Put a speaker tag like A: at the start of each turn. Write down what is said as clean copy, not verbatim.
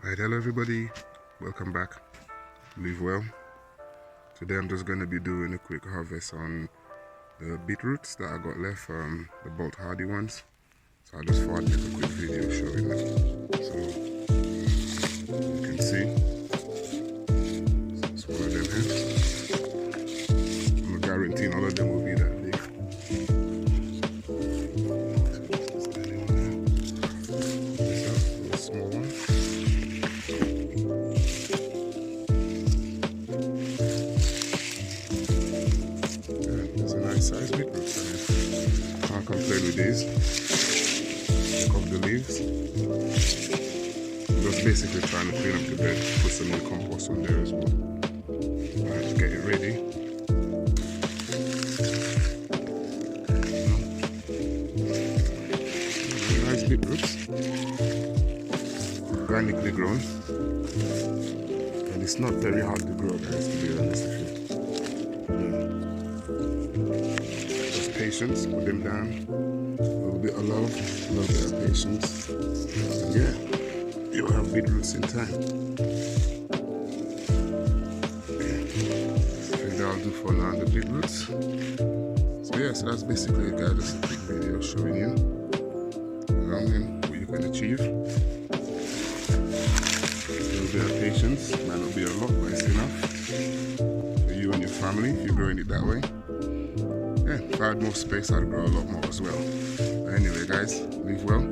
A: Right, hello everybody, welcome back. Live well. Today I'm just going to be doing a quick harvest on the beetroots that I got left from the bolt hardy ones. So I just thought I'd make a quick video showing them. So you can see, that's one of them here. I'm guaranteeing all of them will be that big. This is a small one. Size beetroots. Can't complain with these. Pick up the leaves. I'm just basically trying to clean up the bed, put some new compost on there as well. Alright, get it ready. Nice beetroots. Organically grown. And it's not very hard to grow, guys, to be honest with you. Patience, put them down, a little bit of love, a little bit of patience, and yeah, you'll have beetroots in time. Okay, I think that'll do for now on the beetroots. So yeah, so that's basically it, guys. Just a quick video showing you around what you can achieve. A little bit of patience, might not be a lot, but it's enough for you and your family if you're growing it that way. Yeah, if I had more space, I'd grow a lot more as well. But anyway, guys, live well.